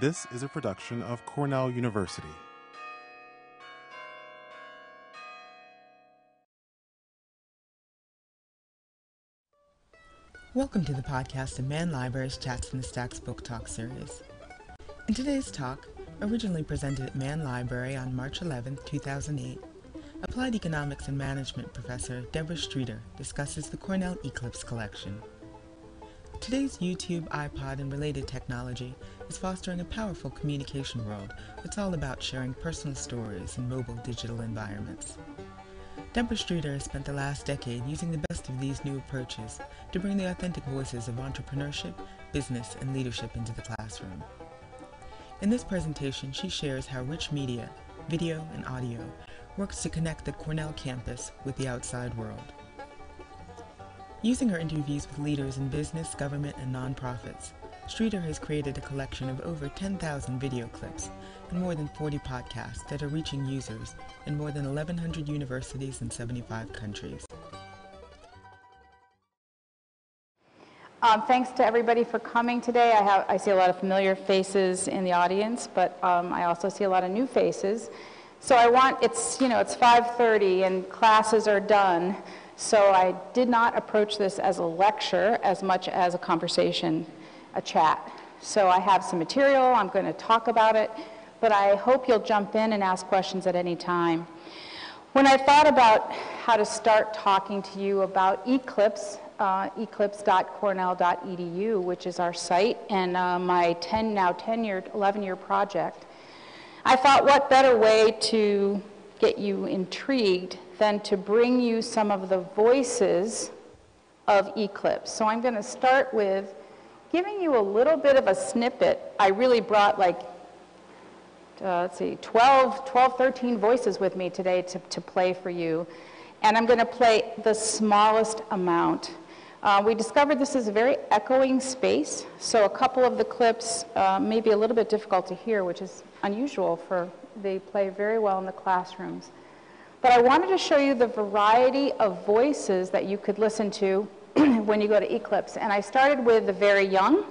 This is a production of Cornell University. Welcome to the podcast of Mann Library's Chats in the Stacks Book Talk series. In today's talk, originally presented at Mann Library on March 11, 2008, Applied Economics and Management professor Deborah Streeter discusses the Cornell Eclipse collection. Today's YouTube, iPod, and related technology is fostering a powerful communication world that's all about sharing personal stories in mobile digital environments. Deborah Streeter has spent the last decade using the best of these new approaches to bring the authentic voices of entrepreneurship, business, and leadership into the classroom. In this presentation, she shares how rich media, video, and audio works to connect the Cornell campus with the outside world. Using her interviews with leaders in business, government, and nonprofits, Streeter has created a collection of over 10,000 video clips and more than 40 podcasts that are reaching users in more than 1,100 universities in 75 countries. Thanks to everybody for coming today. I see a lot of familiar faces in the audience, but I also see a lot of new faces. So it's 5:30 and classes are done. So I did not approach this as a lecture as much as a conversation, a chat. So I have some material, I'm going to talk about it, but I hope you'll jump in and ask questions at any time. When I thought about how to start talking to you about Eclipse, eclipse.cornell.edu, which is our site, and my 11-year project, I thought what better way to get you intrigued than to bring you some of the voices of Eclipse. So I'm going to start with giving you a little bit of a snippet. I really brought 12, 13 voices with me today to play for you. And I'm going to play the smallest amount. We discovered this is a very echoing space, so a couple of the clips may be a little bit difficult to hear, which is unusual they play very well in the classrooms. But I wanted to show you the variety of voices that you could listen to when you go to Eclipse. And I started with the very young.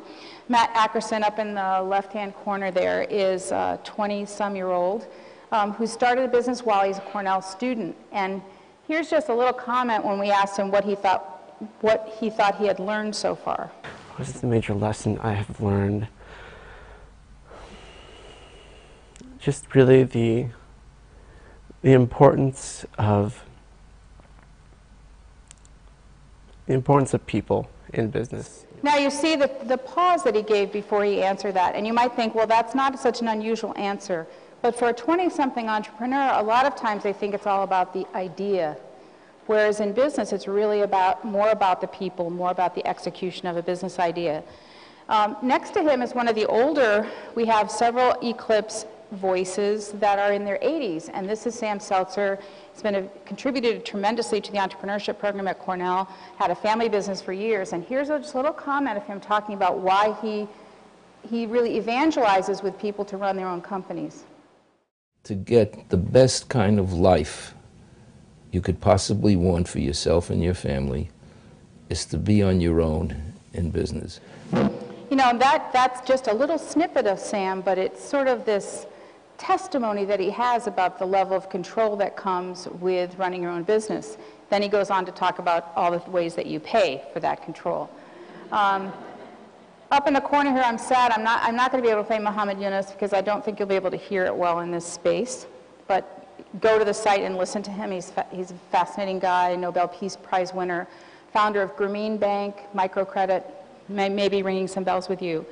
Matt Ackerson up in the left-hand corner there is a 20-some-year-old who started a business while he's a Cornell student. And here's just a little comment when we asked him what he thought he had learned so far. What is the major lesson I have learned? Just really the importance of people in business. Now you see the pause that he gave before he answered that, and you might think, well, that's not such an unusual answer. But for a 20-something entrepreneur, a lot of times they think it's all about the idea, whereas in business it's really more about the people, more about the execution of a business idea. Next to him is one of the older. We have several Eclipse voices that are in their 80s, and this is Sam Seltzer. He's contributed tremendously to the entrepreneurship program at Cornell, had a family business for years, and here's just a little comment of him talking about why he really evangelizes with people to run their own companies. To get the best kind of life you could possibly want for yourself and your family is to be on your own in business. You know, that's just a little snippet of Sam, but it's sort of this testimony that he has about the level of control that comes with running your own business. Then he goes on to talk about all the ways that you pay for that control. Up in the corner here, I'm sad. I'm not going to be able to play Muhammad Yunus because I don't think you'll be able to hear it well in this space. But go to the site and listen to him. He's a fascinating guy, Nobel Peace Prize winner, founder of Grameen Bank, microcredit, may be ringing some bells with you.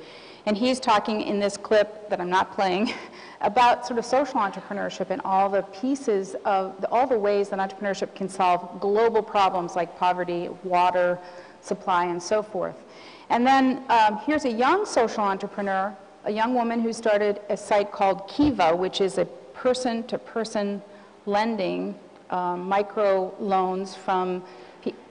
And he's talking in this clip that I'm not playing about sort of social entrepreneurship and all the pieces of all the ways that entrepreneurship can solve global problems like poverty, water, supply, and so forth. And then here's a young social entrepreneur, a young woman who started a site called Kiva, which is a person-to-person lending, micro loans from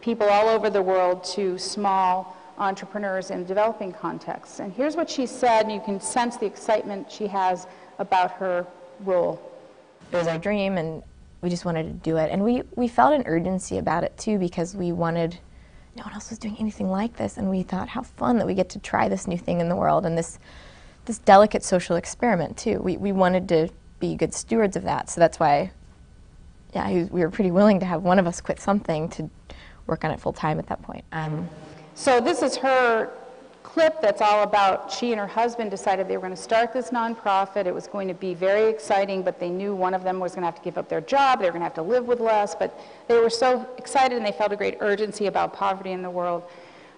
people all over the world to small entrepreneurs in developing contexts. And here's what she said, and you can sense the excitement she has about her role. It was our dream, and we just wanted to do it. And we felt an urgency about it, too, because we wanted, no one else was doing anything like this, and we thought how fun that we get to try this new thing in the world. And this this delicate social experiment too. We wanted to be good stewards of that, so that's why, yeah, we were pretty willing to have one of us quit something to work on it full time at that point. So this is her clip that's all about, she and her husband decided they were going to start this nonprofit. It was going to be very exciting, but they knew one of them was going to have to give up their job. They were going to have to live with less, but they were so excited and they felt a great urgency about poverty in the world.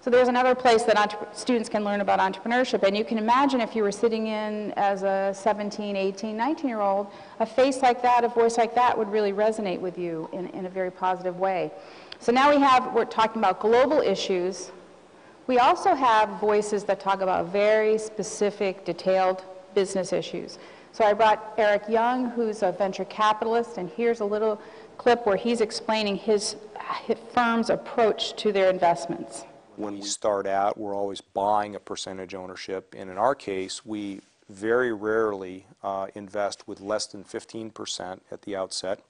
So there's another place that students can learn about entrepreneurship, and you can imagine if you were sitting in as a 17, 18, 19-year-old, a face like that, a voice like that would really resonate with you in a very positive way. So now we're talking about global issues. We also have voices that talk about very specific, detailed business issues. So I brought Eric Young, who's a venture capitalist, and here's a little clip where he's explaining his firm's approach to their investments. When we start out, we're always buying a percentage ownership, and in our case, we very rarely invest with less than 15% at the outset,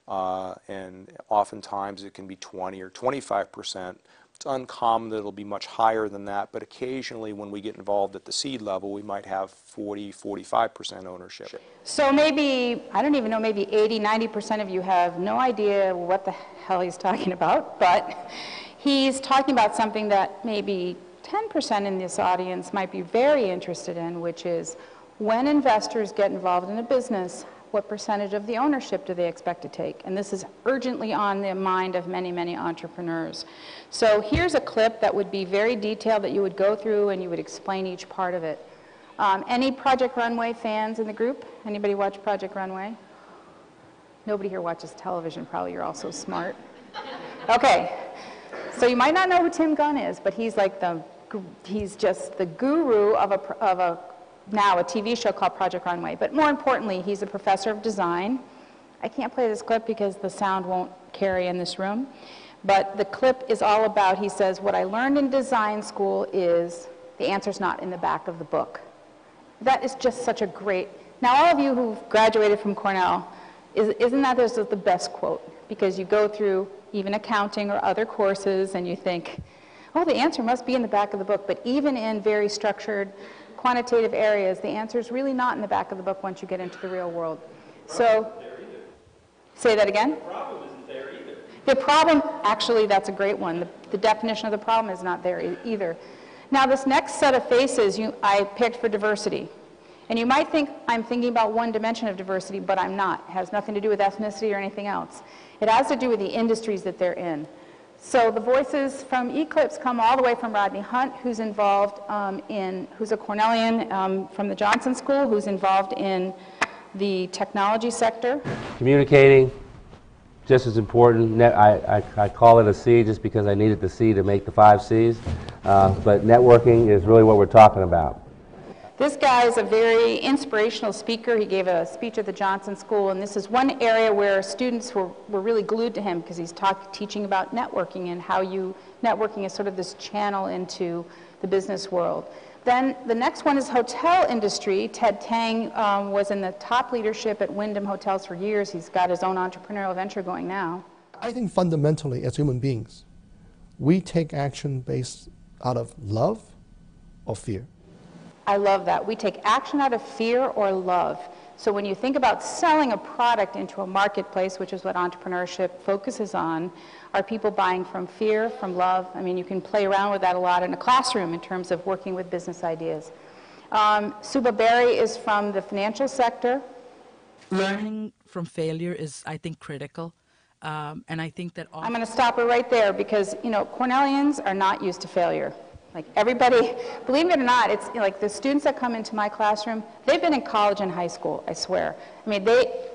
and oftentimes it can be 20 or 25%. It's uncommon that it'll be much higher than that, but occasionally when we get involved at the seed level, we might have 40, 45% ownership. So maybe, I don't even know, maybe 80, 90% of you have no idea what the hell he's talking about, but he's talking about something that maybe 10% in this audience might be very interested in, which is when investors get involved in a business, what percentage of the ownership do they expect to take? And this is urgently on the mind of many, many entrepreneurs. So here's a clip that would be very detailed that you would go through and you would explain each part of it. Any Project Runway fans in the group? Anybody watch Project Runway? Nobody here watches television, probably. You're all so smart. Okay. So you might not know who Tim Gunn is, but he's like he's just the guru of now a TV show called Project Runway. But more importantly, he's a professor of design. I can't play this clip because the sound won't carry in this room. But the clip is all about, he says, what I learned in design school is the answer's not in the back of the book. That is just such a great, now all of you who've graduated from Cornell, isn't that just the best quote? Because you go through even accounting or other courses and you think, oh, the answer must be in the back of the book. But even in very structured, quantitative areas, the answer is really not in the back of the book once you get into the real world. So, say that again? The problem isn't there either. The problem, actually, that's a great one. The definition of the problem is not there either. Now, this next set of faces I picked for diversity. And you might think I'm thinking about one dimension of diversity, but I'm not. It has nothing to do with ethnicity or anything else. It has to do with the industries that they're in. So the voices from eClips come all the way from Rodney Hunt, who's involved who's a Cornellian from the Johnson School, who's involved in the technology sector. Communicating, just as important. I call it a C just because I needed the C to make the 5 Cs. But networking is really what we're talking about. This guy is a very inspirational speaker. He gave a speech at the Johnson School, and this is one area where students were really glued to him because he's teaching about networking and how networking is sort of this channel into the business world. Then the next one is hotel industry. Ted Tang was in the top leadership at Wyndham Hotels for years. He's got his own entrepreneurial venture going now. I think fundamentally, as human beings, we take action based out of love or fear. I love that. We take action out of fear or love. So when you think about selling a product into a marketplace, which is what entrepreneurship focuses on, are people buying from fear, from love? I mean, you can play around with that a lot in a classroom in terms of working with business ideas. Suba Berry is from the financial sector. Learning from failure is, I think, critical. And I think that I'm going to stop her right there because, Cornellians are not used to failure. Like everybody, believe it or not, it's like the students that come into my classroom, they've been in college and high school, I swear. I mean,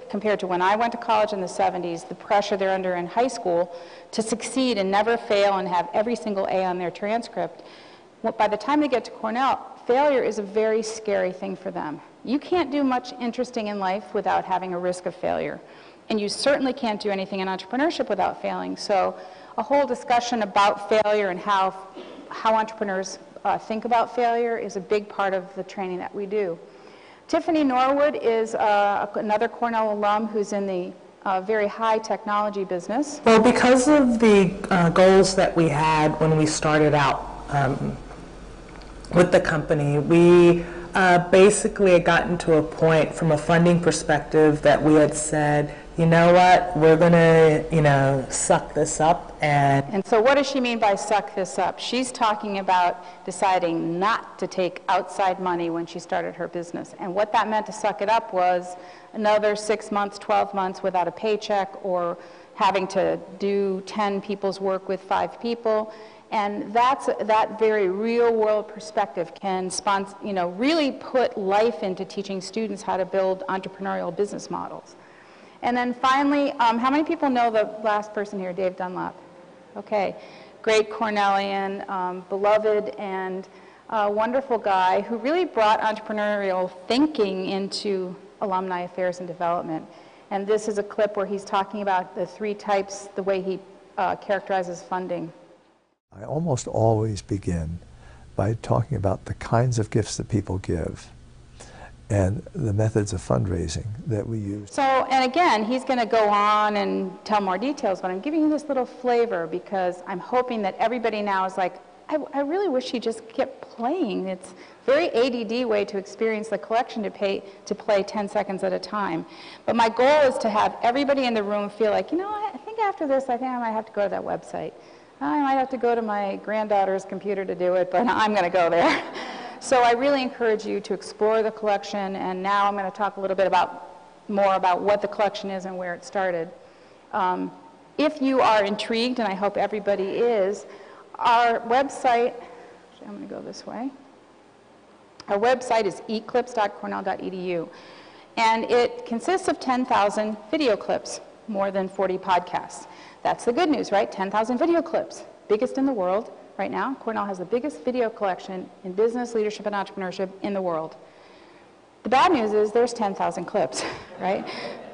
compared to when I went to college in the 70s, the pressure they're under in high school to succeed and never fail and have every single A on their transcript, by the time they get to Cornell, failure is a very scary thing for them. You can't do much interesting in life without having a risk of failure. And you certainly can't do anything in entrepreneurship without failing. So a whole discussion about failure and how entrepreneurs think about failure is a big part of the training that we do. Tiffany Norwood is another Cornell alum who's in the very high technology business. Well, because of the goals that we had when we started out with the company, we Basically, it gotten to a point from a funding perspective that we had said, you know what, we're going to, suck this up. And so what does she mean by suck this up? She's talking about deciding not to take outside money when she started her business. And what that meant to suck it up was another 6 months, 12 months without a paycheck, or having to do 10 people's work with 5 people. And that very real-world perspective can really put life into teaching students how to build entrepreneurial business models. And then finally, how many people know the last person here, Dave Dunlap? Okay, great Cornellian, beloved and wonderful guy who really brought entrepreneurial thinking into alumni affairs and development. And this is a clip where he's talking about the 3 types, the way he characterizes funding. I almost always begin by talking about the kinds of gifts that people give and the methods of fundraising that we use. So, and again, he's going to go on and tell more details, but I'm giving you this little flavor because I'm hoping that everybody now is like, I really wish he just kept playing. It's a very ADD way to experience the collection to play 10 seconds at a time. But my goal is to have everybody in the room feel like, you know what, I think after this, I think I might have to go to that website. I might have to go to my granddaughter's computer to do it, but I'm going to go there. So I really encourage you to explore the collection, and now I'm going to talk a little bit more about what the collection is and where it started. If you are intrigued, and I hope everybody is, our website, I'm going to go this way. Our website is eclips.cornell.edu, and it consists of 10,000 video clips, more than 40 podcasts. That's the good news, right? 10,000 video clips, biggest in the world right now. Cornell has the biggest video collection in business, leadership, and entrepreneurship in the world. The bad news is there's 10,000 clips, right?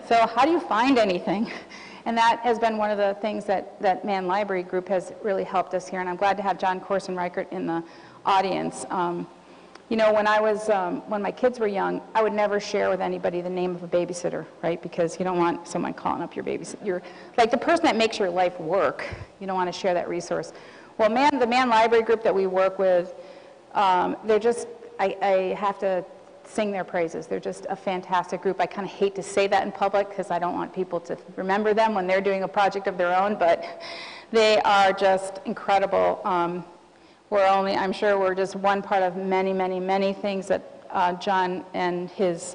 So how do you find anything? And that has been one of the things that Mann Library Group has really helped us here, and I'm glad to have John Corson-Reichert in the audience. You know, when my kids were young, I would never share with anybody the name of a babysitter, right? Because you don't want someone calling up your babysitter. You're like the person that makes your life work. You don't want to share that resource. Well, the Mann Library Group that we work with, they're just, I have to sing their praises. They're just a fantastic group. I kind of hate to say that in public because I don't want people to remember them when they're doing a project of their own, but they are just incredible. I'm sure we're just one part of many, many, many things that John and his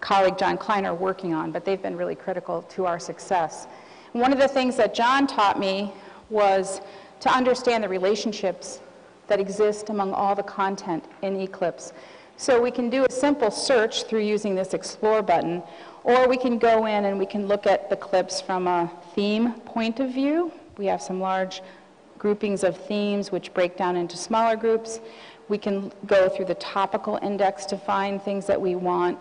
colleague John Klein are working on, but they've been really critical to our success. And one of the things that John taught me was to understand the relationships that exist among all the content in Eclipse. So we can do a simple search through using this Explore button, or we can go in and we can look at the clips from a theme point of view. We have some large groupings of themes which break down into smaller groups. We can go through the topical index to find things that we want.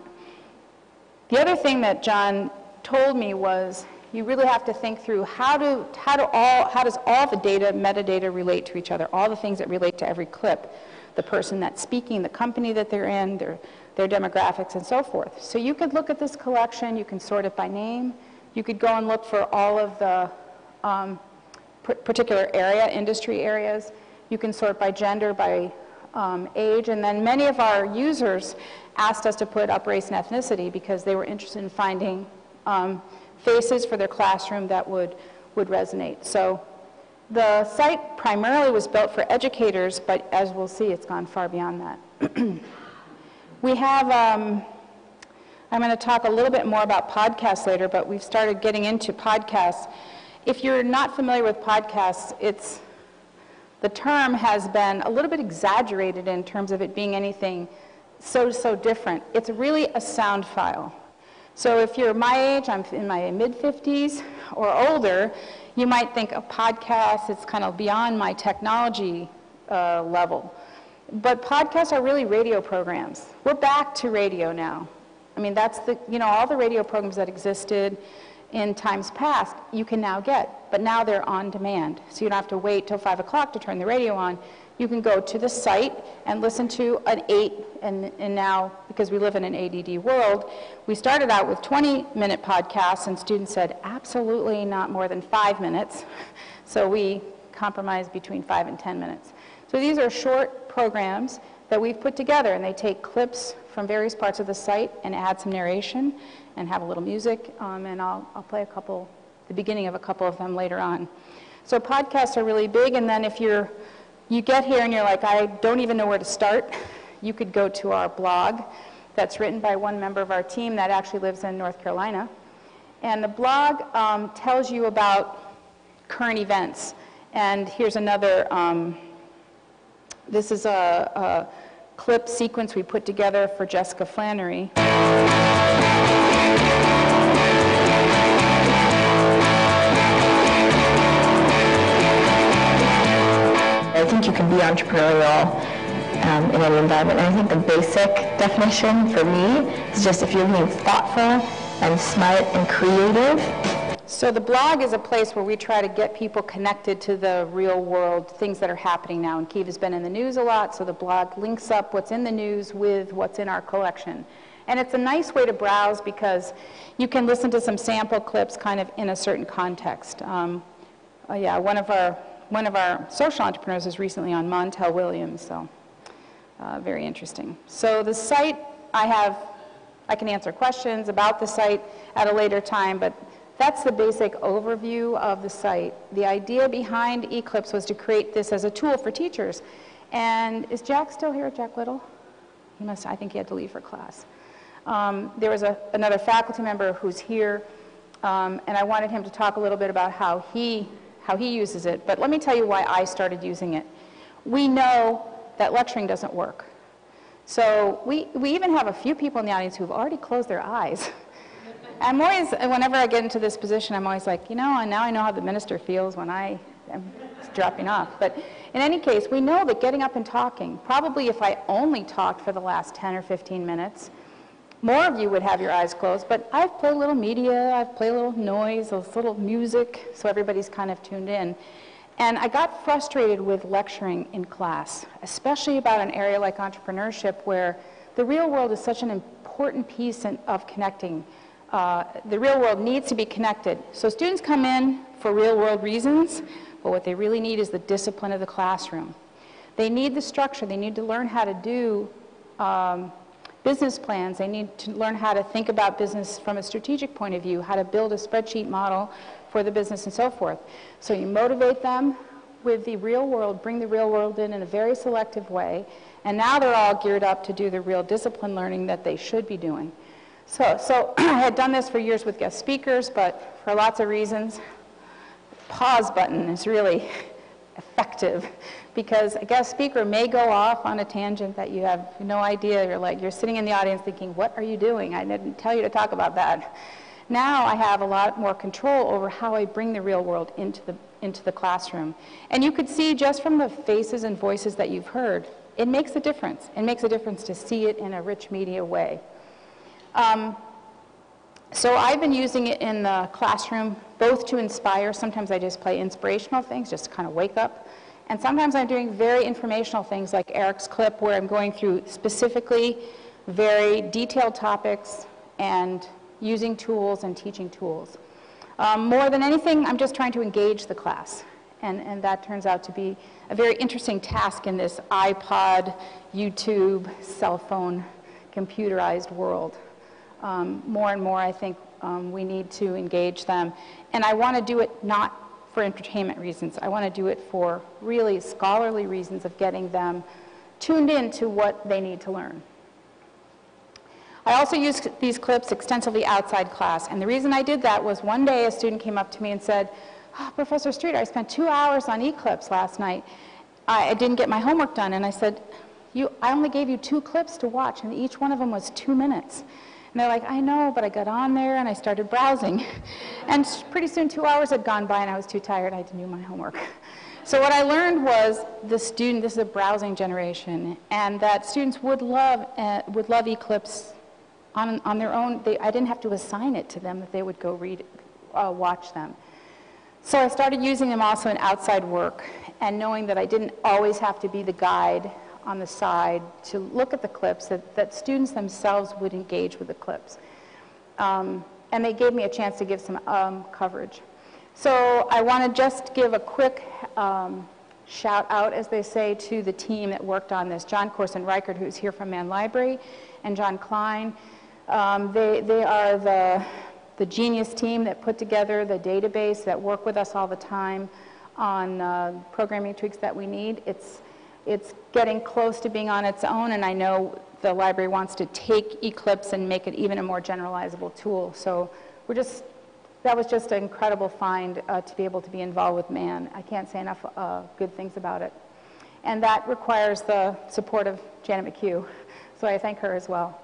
The other thing that John told me was you really have to think through how does all the data, metadata relate to each other, all the things that relate to every clip, the person that's speaking, the company that they're in, their demographics, and so forth. So you could look at this collection, you can sort it by name, you could go and look for all of the particular industry areas. You can sort by gender, by age, and then many of our users asked us to put up race and ethnicity because they were interested in finding faces for their classroom that would resonate. So the site primarily was built for educators, but as we'll see, it's gone far beyond that. We have, I'm going to talk a little bit more about podcasts later, but we've started getting into podcasts. If you're not familiar with podcasts, the term has been a little bit exaggerated in terms of it being anything so different. It's really a sound file. So if you're my age, I'm in my mid-50s or older, you might think a podcast, it's kind of beyond my technology level. But podcasts are really radio programs. We're back to radio now. I mean, that's all the radio programs that existed in times past, you can now get, but now they're on demand. So you don't have to wait till 5 o'clock to turn the radio on. You can go to the site and listen to an 8, and now, because we live in an ADD world, we started out with 20-minute podcasts, and students said, absolutely not more than 5 minutes. So we compromised between 5 and 10 minutes. So these are short programs that we've put together, and they take clips from various parts of the site and add some narration and have a little music, and I'll play the beginning of a couple of them later on. So podcasts are really big, and then if you get here and you're like, I don't even know where to start, you could go to our blog that's written by one member of our team that actually lives in North Carolina. And the blog tells you about current events. And here's another, this is a clip sequence we put together for Jessica Flannery. I think you can be entrepreneurial in any environment. And I think the basic definition for me is just if you're being thoughtful and smart and creative. So the blog is a place where we try to get people connected to the real world, things that are happening now. And Kiva's been in the news a lot, so the blog links up what's in the news with what's in our collection. And it's a nice way to browse because you can listen to some sample clips kind of in a certain context. Yeah, one of our social entrepreneurs is recently on Montel Williams, so very interesting. So the site, I can answer questions about the site at a later time, but that's the basic overview of the site. The idea behind Eclipse was to create this as a tool for teachers. And is Jack still here, Jack Little? I think he had to leave for class. There was another faculty member who's here, and I wanted him to talk a little bit about how he uses it. But let me tell you why I started using it. We know that lecturing doesn't work. So we even have a few people in the audience who've already closed their eyes. I'm always, whenever I get into this position, I'm always like, now I know how the minister feels when I am dropping off. But in any case, we know that getting up and talking, probably if I only talked for the last 10 or 15 minutes, more of you would have your eyes closed. But I've played a little media, I've played a little noise, a little music, so everybody's kind of tuned in. And I got frustrated with lecturing in class, especially about an area like entrepreneurship where the real world is such an important piece of connecting. The real world needs to be connected. So students come in for real world reasons, but what they really need is the discipline of the classroom. They need the structure. They need to learn how to do business plans. They need to learn how to think about business from a strategic point of view, how to build a spreadsheet model for the business and so forth. So you motivate them with the real world, bring the real world in a very selective way, and now they're all geared up to do the real discipline learning that they should be doing. So I had done this for years with guest speakers, but for lots of reasons, the pause button is really effective because a guest speaker may go off on a tangent that you have no idea. You're sitting in the audience thinking, what are you doing? I didn't tell you to talk about that. Now I have a lot more control over how I bring the real world into the classroom. And you could see just from the faces and voices that you've heard, it makes a difference. It makes a difference to see it in a rich media way. So I've been using it in the classroom both to inspire. Sometimes I just play inspirational things just to kind of wake up. And sometimes I'm doing very informational things like Eric's clip where I'm going through specifically very detailed topics and using tools and teaching tools. More than anything, I'm just trying to engage the class. And that turns out to be a very interesting task in this iPod, YouTube, cell phone, computerized world. More and more, I think we need to engage them. And I want to do it not for entertainment reasons. I want to do it for really scholarly reasons of getting them tuned in to what they need to learn. I also use these clips extensively outside class. And the reason I did that was one day a student came up to me and said, oh, Professor Streeter, I spent 2 hours on Eclipse last night. I didn't get my homework done. And I said, I only gave you 2 clips to watch, and each one of them was 2 minutes. And they're like, I know, but I got on there and I started browsing. And pretty soon 2 hours had gone by and I was too tired. I had to do my homework. So what I learned was this is a browsing generation, and that students would love Eclipse on their own. I didn't have to assign it to them, that they would go watch them. So I started using them also in outside work, and knowing that I didn't always have to be the guide on the side to look at the clips, that students themselves would engage with the clips. And they gave me a chance to give some coverage. So I want to just give a quick shout out, as they say, to the team that worked on this. John Corson-Reichert, who's here from Mann Library, and John Klein. They are the genius team that put together the database, that work with us all the time on programming tweaks that we need. It's getting close to being on its own, and I know the library wants to take Eclipse and make it even a more generalizable tool. So that was just an incredible find to be able to be involved with Mann. I can't say enough good things about it. And that requires the support of Janet McHugh, so I thank her as well.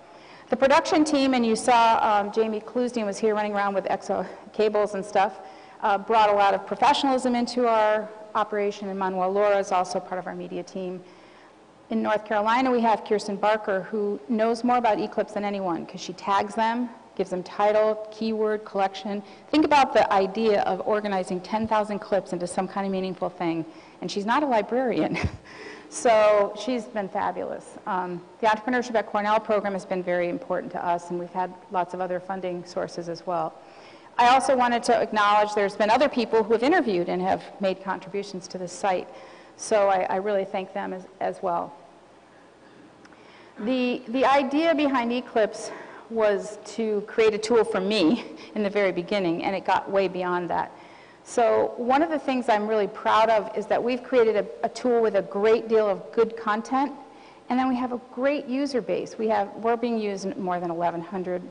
The production team, and you saw Jamie Klusnian was here running around with EXO cables and stuff, brought a lot of professionalism into our operation, and Manuel Laura is also part of our media team. In North Carolina, we have Kirsten Barker, who knows more about eClips than anyone, because she tags them, gives them title, keyword, collection. Think about the idea of organizing 10,000 clips into some kind of meaningful thing, and she's not a librarian. So she's been fabulous. The Entrepreneurship at Cornell program has been very important to us, and we've had lots of other funding sources as well. I also wanted to acknowledge there's been other people who have interviewed and have made contributions to this site. So I really thank them as well. The idea behind eClips was to create a tool for me in the very beginning, and it got way beyond that. So one of the things I'm really proud of is that we've created a tool with a great deal of good content, and then we have a great user base. We're being used in more than 1,100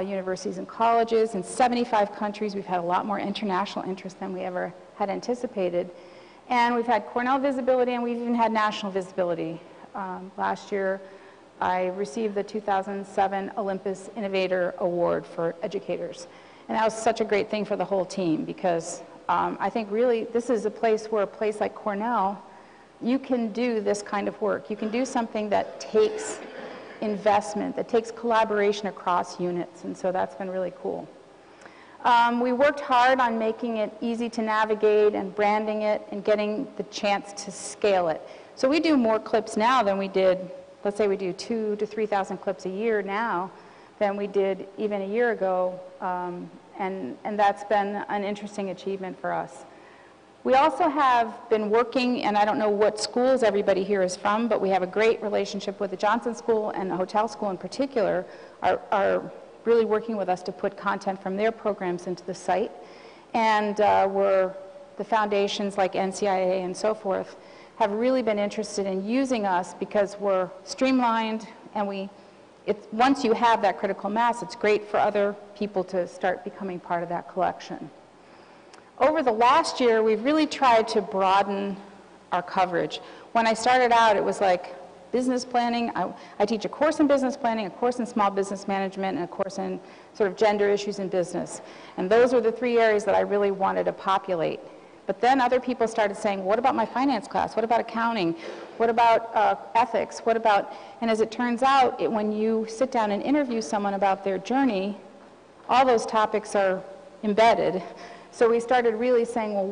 universities and colleges in 75 countries. We've had a lot more international interest than we ever had anticipated. And we've had Cornell visibility, and we've even had national visibility. Last year, I received the 2007 Olympus Innovator Award for educators. And that was such a great thing for the whole team, because I think really this is a place where a place like Cornell, you can do this kind of work. You can do something that takes investment, that takes collaboration across units, and so that's been really cool. We worked hard on making it easy to navigate and branding it and getting the chance to scale it. So we do more clips now than we did, let's say we do 2,000 to 3,000 clips a year now than we did even a year ago, and that's been an interesting achievement for us. We also have been working, and I don't know what schools everybody here is from, but we have a great relationship with the Johnson School, and the Hotel School in particular are really working with us to put content from their programs into the site. And the foundations like NCIA and so forth have really been interested in using us because we're streamlined, and once you have that critical mass, it's great for other people to start becoming part of that collection. Over the last year, we've really tried to broaden our coverage. When I started out, it was like business planning. I teach a course in business planning, a course in small business management, and a course in sort of gender issues in business. And those were the 3 areas that I really wanted to populate. But then other people started saying, what about my finance class? What about accounting? What about ethics? What about, and as it turns out, when you sit down and interview someone about their journey, all those topics are embedded. So we started really saying, well,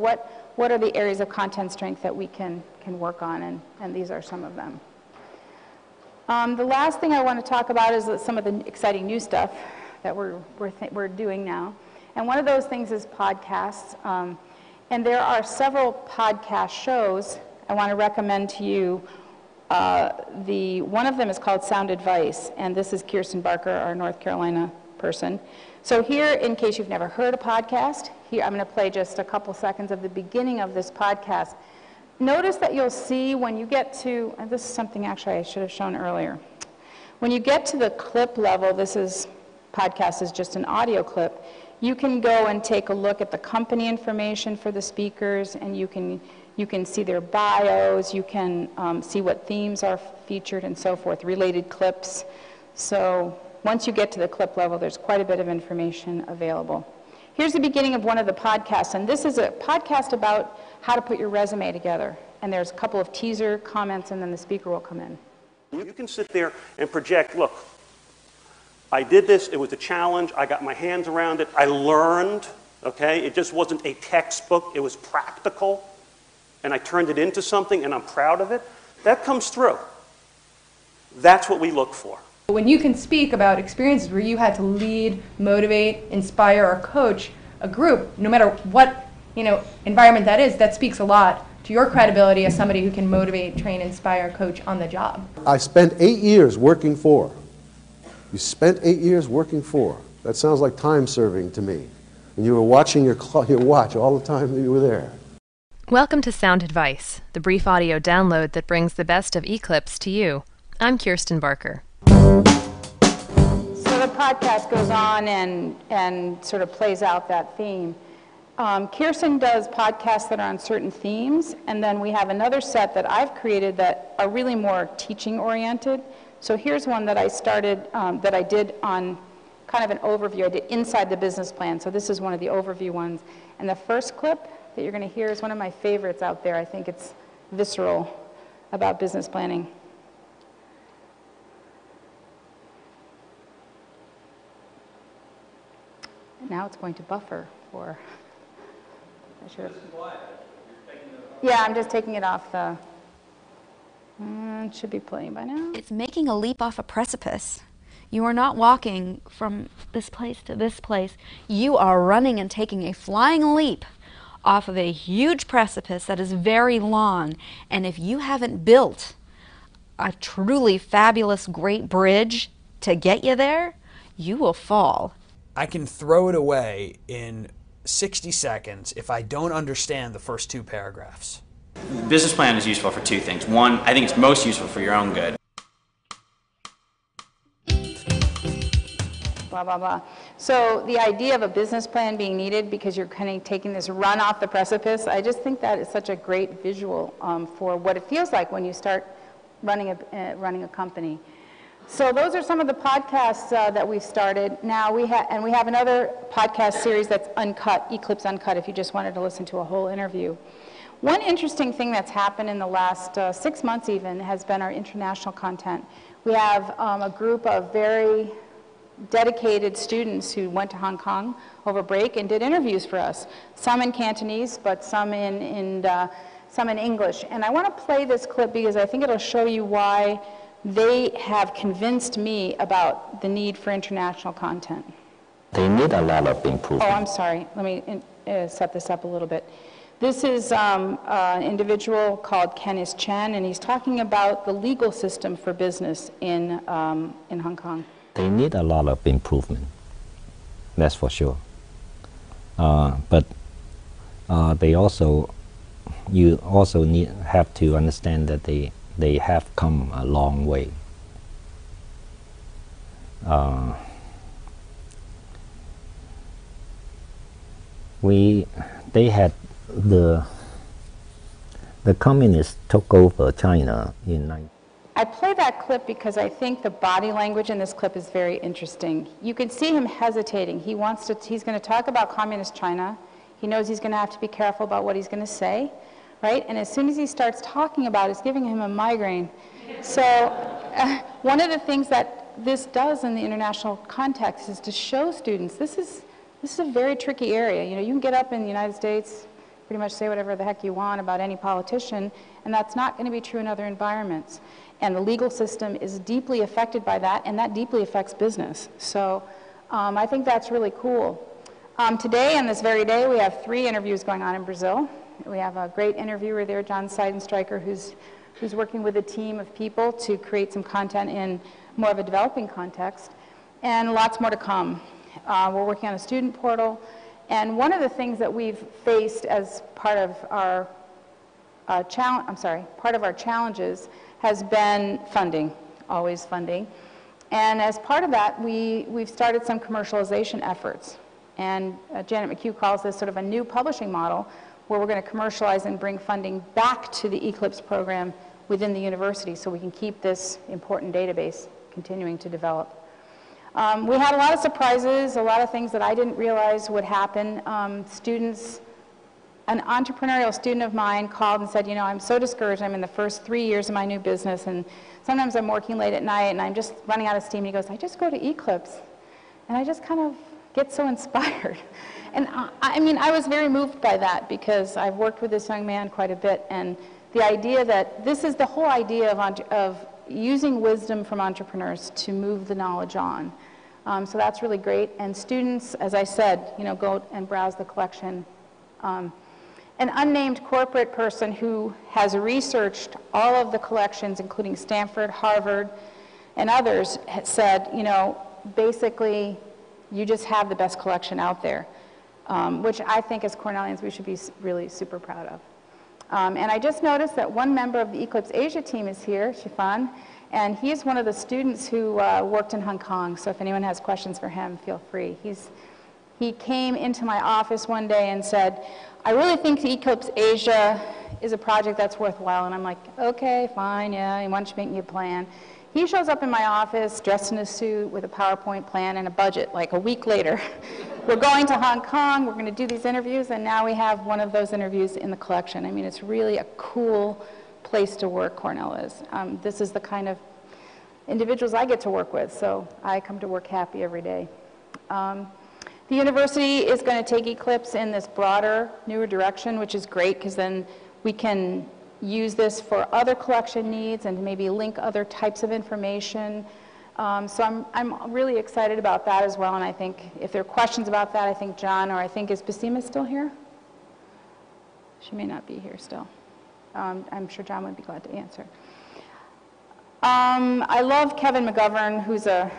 what are the areas of content strength that we can work on? And these are some of them. The last thing I want to talk about is some of the exciting new stuff that we're doing now. And one of those things is podcasts. And there are several podcast shows I want to recommend to you. One of them is called Sound Advice, and this is Kirsten Barker, our North Carolina person. So here, in case you've never heard a podcast, here I'm going to play just a couple seconds of the beginning of this podcast. Notice that you'll see when you get to, and this is something actually I should have shown earlier. When you get to the clip level, podcast is just an audio clip, you can go and take a look at the company information for the speakers, and you can see their bios, you can see what themes are featured and so forth, related clips. So once you get to the clip level, there's quite a bit of information available. Here's the beginning of one of the podcasts, and this is a podcast about how to put your resume together. And there's a couple of teaser comments, and then the speaker will come in. You can sit there and project, look, I did this, it was a challenge, I got my hands around it, I learned, okay? It just wasn't a textbook, it was practical, and I turned it into something, and I'm proud of it. That comes through. That's what we look for. When you can speak about experiences where you had to lead, motivate, inspire, or coach a group, no matter what environment that is, that speaks a lot to your credibility as somebody who can motivate, train, inspire, coach on the job? I spent 8 years working for. You spent 8 years working for. That sounds like time serving to me. And you were watching your watch all the time that you were there. Welcome to Sound Advice, the brief audio download that brings the best of Eclipse to you. I'm Kirsten Barker. So the podcast goes on and sort of plays out that theme. Kirsten does podcasts that are on certain themes, and then we have another set that I've created that are really more teaching-oriented. So here's one that I started, that I did on kind of an overview. I did inside the business plan, so this is one of the overview ones. And the first clip that you're going to hear is one of my favorites out there. I think it's visceral about business planning. Now it's going to buffer for, I should have. Yeah, I'm just taking it off the, it should be playing by now. It's making a leap off a precipice. You are not walking from this place to this place. You are running and taking a flying leap off of a huge precipice that is very long. And if you haven't built a truly fabulous, great bridge to get you there, you will fall. I can throw it away in 60 seconds if I don't understand the first 2 paragraphs. The business plan is useful for 2 things. One, I think it's most useful for your own good. Blah, blah, blah. So the idea of a business plan being needed because you're kind of taking this run off the precipice, I just think that is such a great visual for what it feels like when you start running a company. So those are some of the podcasts that we've started. Now we have another podcast series that's uncut, Eclipse Uncut, if you just wanted to listen to a whole interview. One interesting thing that's happened in the last 6 months even has been our international content. We have a group of very dedicated students who went to Hong Kong over break and did interviews for us. Some in Cantonese, but some in English. And I want to play this clip because I think it'll show you why they have convinced me about the need for international content. They need a lot of improvement. Oh, I'm sorry. Let me set this up a little bit. This is an individual called Kenneth Chen, and he's talking about the legal system for business in Hong Kong. They need a lot of improvement, that's for sure. But you also have to understand that they have come a long way. They had the communists took over China in I play that clip because I think the body language in this clip is very interesting. You can see him hesitating. He's going to talk about communist China. He knows he's going to have to be careful about what he's going to say, right? And as soon as he starts talking about it, it's giving him a migraine. So one of the things that this does in the international context is to show students this is a very tricky area. You know, you can get up in the United States, pretty much say whatever the heck you want about any politician, and that's not going to be true in other environments. And the legal system is deeply affected by that, and that deeply affects business. So I think that's really cool. Today, on this very day, we have 3 interviews going on in Brazil. We have a great interviewer there, John Seidenstreicher, who's working with a team of people to create some content in more of a developing context, and lots more to come. We're working on a student portal, and one of the things that we've faced as part of our challenges has been funding, always funding. And as part of that, we've started some commercialization efforts. And Janet McHugh calls this sort of a new publishing model where we're going to commercialize and bring funding back to the Eclipse program within the university so we can keep this important database continuing to develop. We had a lot of surprises, a lot of things that I didn't realize would happen. An entrepreneurial student of mine called and said, you know, I'm so discouraged. I'm in the first 3 years of my new business, and sometimes I'm working late at night, and I'm just running out of steam. He goes, I just go to Eclipse, and I just kind of get so inspired. And I mean, I was very moved by that because I've worked with this young man quite a bit, and the idea that this is the whole idea of using wisdom from entrepreneurs to move the knowledge on. So that's really great. And students, as I said, you know, go and browse the collection. An unnamed corporate person who has researched all of the collections, including Stanford, Harvard, and others, said, you know, basically, you just have the best collection out there, which I think as Cornellians we should be really super proud of. And I just noticed that one member of the Eclipse Asia team is here, Shifan, and he's one of the students who worked in Hong Kong, so if anyone has questions for him, feel free. He came into my office one day and said, I really think the Eclipse Asia is a project that's worthwhile. And I'm like, okay, fine, yeah, why don't you make me a plan? He shows up in my office dressed in a suit with a PowerPoint plan and a budget like a week later. We're going to Hong Kong, we're going to do these interviews, and now we have one of those interviews in the collection. I mean, it's really a cool place to work, Cornell is. This is the kind of individuals I get to work with, so I come to work happy every day. The university is going to take Eclipse in this broader, newer direction, which is great because then we can use this for other collection needs and maybe link other types of information. So I'm really excited about that as well, and I think if there are questions about that, I think John, or I think, is Basima still here? She may not be here still. I'm sure John would be glad to answer. I love Kevin McGovern, who's a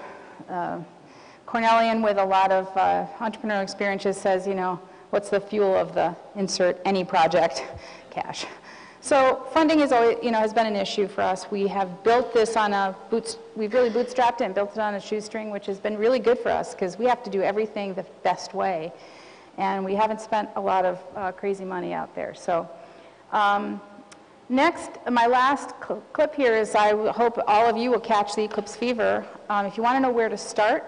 Cornellian with a lot of entrepreneurial experiences, says, you know, what's the fuel of the insert any project? Cash. So funding is always, you know, has been an issue for us. We have built this on we've really bootstrapped it and built it on a shoestring, which has been really good for us because we have to do everything the best way. And we haven't spent a lot of crazy money out there. So next, my last clip here is I hope all of you will catch the Eclipse Fever. If you want to know where to start,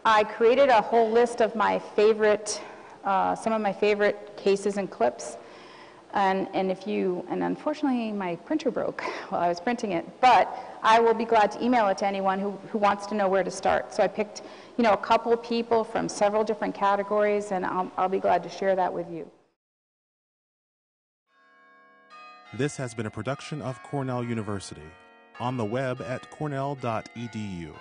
I created a whole list of my favorite, some of my favorite cases and clips. And unfortunately my printer broke while I was printing it, but I will be glad to email it to anyone who wants to know where to start. So I picked, you know, a couple people from several different categories, and I'll be glad to share that with you. This has been a production of Cornell University, on the web at cornell.edu.